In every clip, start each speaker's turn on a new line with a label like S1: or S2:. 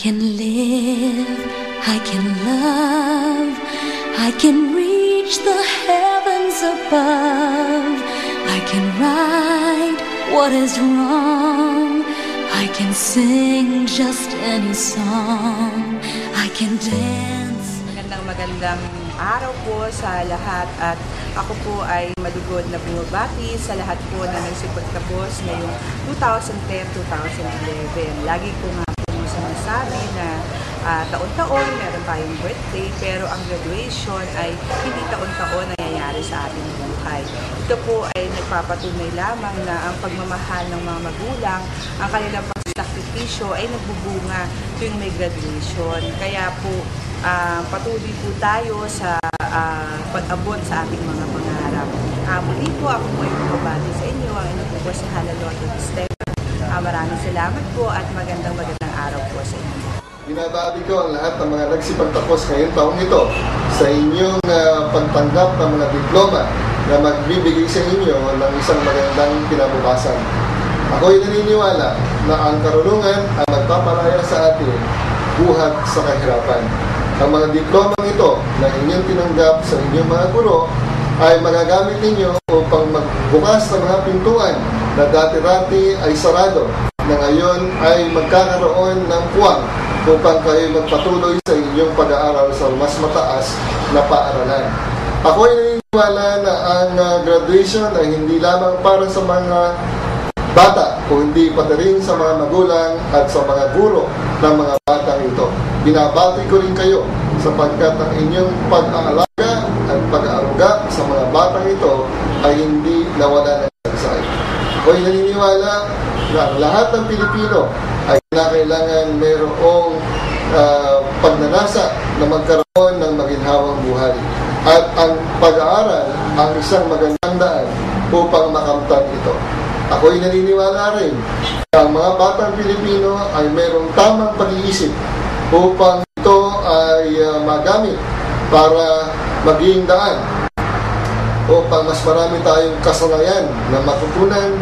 S1: can live, I can love, I can reach the heavens above. I can right what is wrong, I can sing just any song, I can dance.
S2: Magandang araw po sa lahat at ako po ay malugod na bumabati sa lahat po na nagsuporta po ngayong 2010-2011. Lagi ko nga po sinasabi na taon-taon meron tayong birthday, pero ang graduation ay hindi taon-taon nangyayari sa ating buhay. Ito po ay nagpapatunay lamang na ang pagmamahal ng mga magulang, ang kanilang pagsakripisyo ay nagbubunga tuwing may graduation. Kaya po patuloy po tayo sa pag-abot sa ating mga pangarap. Muli po ako po ay bumabati sa inyo, ang inyong po si Hana Lotto Stefan. Maraming salamat po at magandang araw po sa inyo.
S3: Binabati ko ang lahat ng mga nagsipagtapos ngayong taong ito sa inyong pagtanggap ng mga diploma na magbibigay sa inyo ng isang magandang kinabukasan. Ako'y naniniwala na ang karunungan ang magpapalaya sa atin buhat sa kahirapan. Ang mga diplomang ito na inyong tinanggap sa inyong mga guro ay magagamit ninyo upang magbukas ng mga pintuan na dati-dati ay sarado, na ngayon ay magkakaroon ng puwang upang kayo magpatuloy sa inyong pag-aaral sa mas mataas na paaralan. Ako ay naniniwala na ang graduation ay hindi lamang para sa mga bata, kundi pati rin sa mga magulang at sa mga guro ng mga batang ito. Binabati ko rin kayo sapagkat ang inyong pag-aalaga at pag-aaruga sa mga batang ito ay hindi nawala ng saysay. Ako'y naniniwala na ang lahat ng Pilipino ay kailangan mayroong pagnanasa na magkaroon ng maginhawang buhay. At ang pag-aaral ang isang magandang daan upang makamtan ito. Ako'y naniniwala rin na ang mga batang Pilipino ay mayroong tamang pag-iisip upang ito ay magamit para maging daan upang mas marami tayong kasanayan na matutunan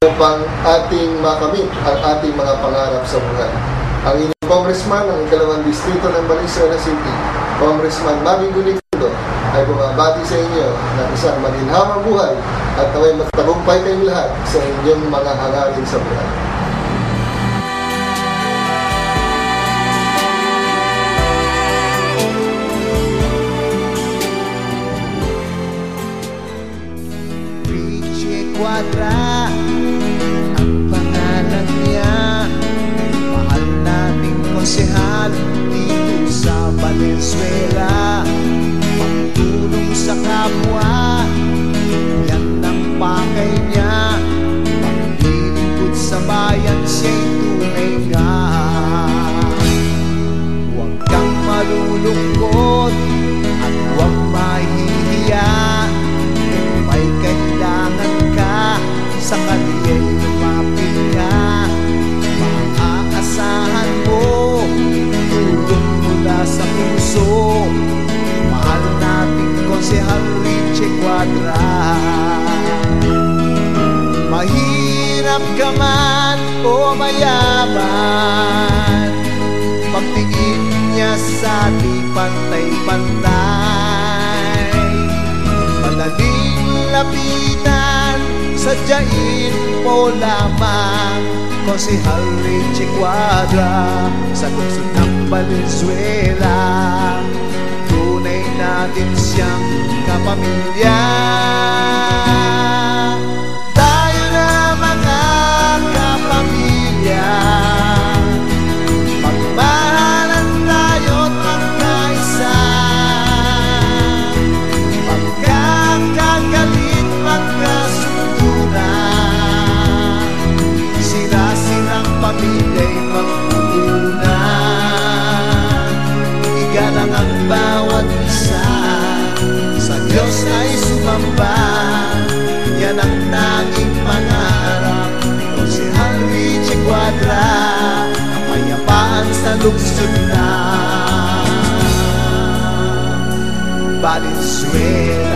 S3: upang ating makamit ang ating mga pangarap sa buhay. Ang inyong Congressman ng ikalawang distrito ng Valenzuela City, Congressman Maggie Gulicundo, ay bumabati sa inyo ng isang maginhawang buhay at naway magtagumpay kayong lahat sa inyong mga hangarin sa buhay.
S4: Richie Cuadra ang pangalan niya, mahal nating konsehal dito sa Valenzuela. Pagtulong sa kapwa, yan ang pakay niya. Paglilingkod sa bayan, siya'y tunay nga. Huwag kang malulungkot at huwag mahihiya. Kung may kailangan ka, sa kaniya'y lumapit ka. Maaasahan mo tulong mula sa puso. Mahal nating konsehal Richie Cuadra. Mahirap ka man o mayaman, pagtingin niya sa ating pantay-pantay. Madaling lapitan, sadyain mo lamang konsehal Richie Cuadra sa lungsod ng Valenzuela. Tunay natin siyang kapamilya. Tayo na mga kapamilya, magmahalan tayo't magkaisa. Pagkakagalit, magkasunduran, sila-silang pamilya'y magpupunan. Igalang ang bawat isa, sa Diyos ay sumamba. Yan ang tanging pangarap ni Konsehal Richie Cuadra, kapayapaan sa lungsod na Valenzuela.